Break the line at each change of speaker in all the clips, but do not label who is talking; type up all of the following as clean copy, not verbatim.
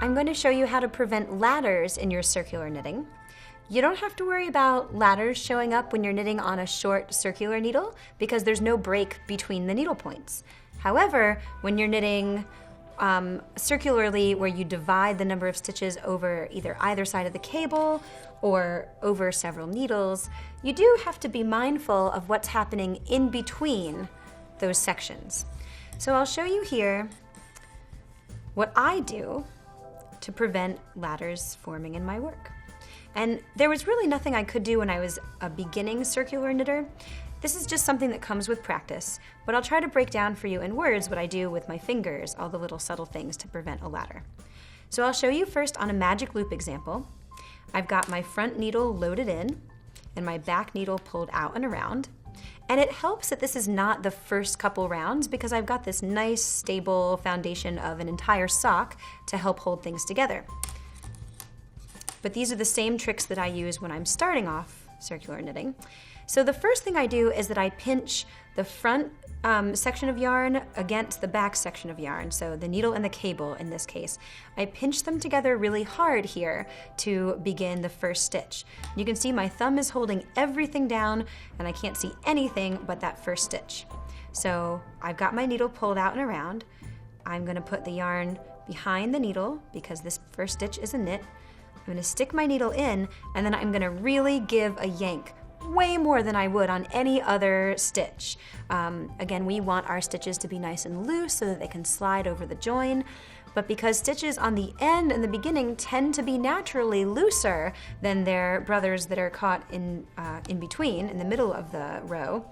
I'm going to show you how to prevent ladders in your circular knitting. You don't have to worry about ladders showing up when you're knitting on a short circular needle because there's no break between the needle points. However, when you're knitting circularly where you divide the number of stitches over either side of the cable or over several needles, you do have to be mindful of what's happening in between those sections. So I'll show you here what I do to prevent ladders forming in my work. And there was really nothing I could do when I was a beginning circular knitter. This is just something that comes with practice, but I'll try to break down for you in words what I do with my fingers, all the little subtle things to prevent a ladder. So I'll show you first on a magic loop example. I've got my front needle loaded in and my back needle pulled out and around. And it helps that this is not the first couple rounds because I've got this nice stable foundation of an entire sock to help hold things together. But these are the same tricks that I use when I'm starting off circular knitting. So the first thing I do is that I pinch the front section of yarn against the back section of yarn, so the needle and the cable in this case. I pinch them together really hard here to begin the first stitch. You can see my thumb is holding everything down and I can't see anything but that first stitch. So I've got my needle pulled out and around. I'm going to put the yarn behind the needle because this first stitch is a knit. I'm going to stick my needle in and then I'm going to really give a yank, way more than I would on any other stitch. Again, we want our stitches to be nice and loose so that they can slide over the join, but because stitches on the end and the beginning tend to be naturally looser than their brothers that are caught in between, in the middle of the row,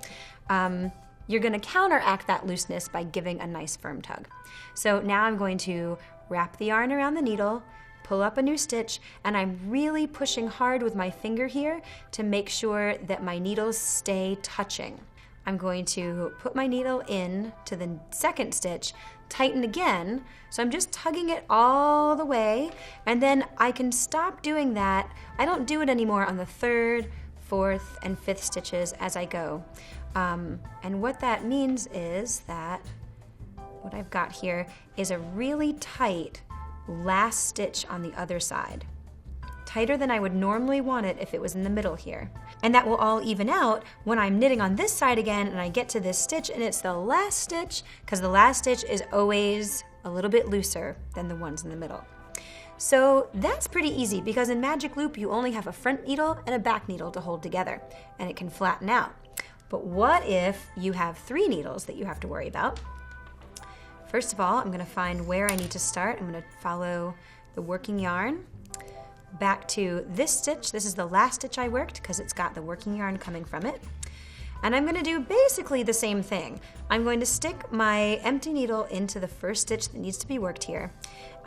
you're going to counteract that looseness by giving a nice firm tug. So now I'm going to wrap the yarn around the needle, pull up a new stitch, and I'm really pushing hard with my finger here to make sure that my needles stay touching. I'm going to put my needle in to the second stitch, tighten again, so I'm just tugging it all the way, and then I can stop doing that. I don't do it anymore on the third, fourth, and fifth stitches as I go. And what that means is that what I've got here is a really tight last stitch on the other side. Tighter than I would normally want it if it was in the middle here. And that will all even out when I'm knitting on this side again and I get to this stitch and it's the last stitch, because the last stitch is always a little bit looser than the ones in the middle. So that's pretty easy because in Magic Loop you only have a front needle and a back needle to hold together and it can flatten out. But what if you have 3 needles that you have to worry about? First of all, I'm going to find where I need to start. I'm going to follow the working yarn back to this stitch. This is the last stitch I worked because it's got the working yarn coming from it. And I'm going to do basically the same thing. I'm going to stick my empty needle into the first stitch that needs to be worked here.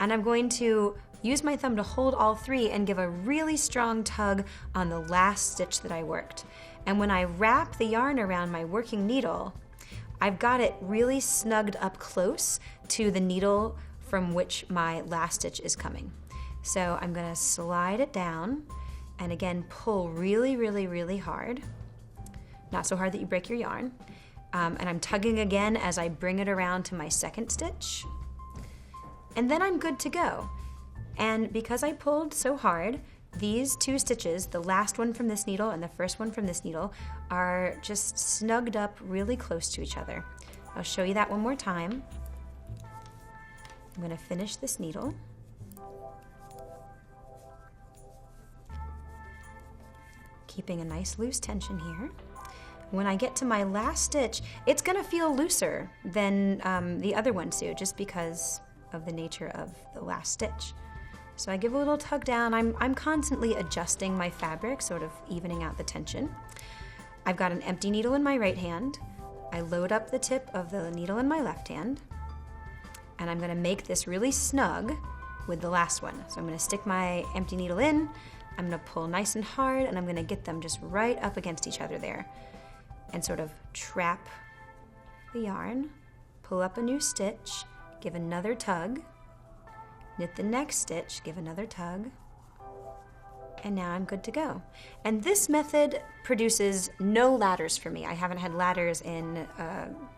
And I'm going to use my thumb to hold all 3 and give a really strong tug on the last stitch that I worked. And when I wrap the yarn around my working needle, I've got it really snugged up close to the needle from which my last stitch is coming. So I'm going to slide it down and again pull really, really, really hard. Not so hard that you break your yarn. And I'm tugging again as I bring it around to my second stitch. And then I'm good to go. And because I pulled so hard, these 2 stitches, the last one from this needle and the first one from this needle, are just snugged up really close to each other. I'll show you that one more time. I'm going to finish this needle. Keeping a nice loose tension here. When I get to my last stitch, it's going to feel looser than the other ones do, just because of the nature of the last stitch. So I give a little tug down. I'm constantly adjusting my fabric, sort of evening out the tension. I've got an empty needle in my right hand. I load up the tip of the needle in my left hand. And I'm going to make this really snug with the last one. So I'm going to stick my empty needle in. I'm going to pull nice and hard, and I'm going to get them just right up against each other there. And sort of trap the yarn, pull up a new stitch, give another tug, knit the next stitch, give another tug, And now I'm good to go. And this method produces no ladders for me. I haven't had ladders in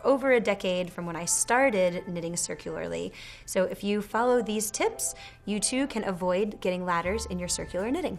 over a decade from when I started knitting circularly. So if you follow these tips, you too can avoid getting ladders in your circular knitting.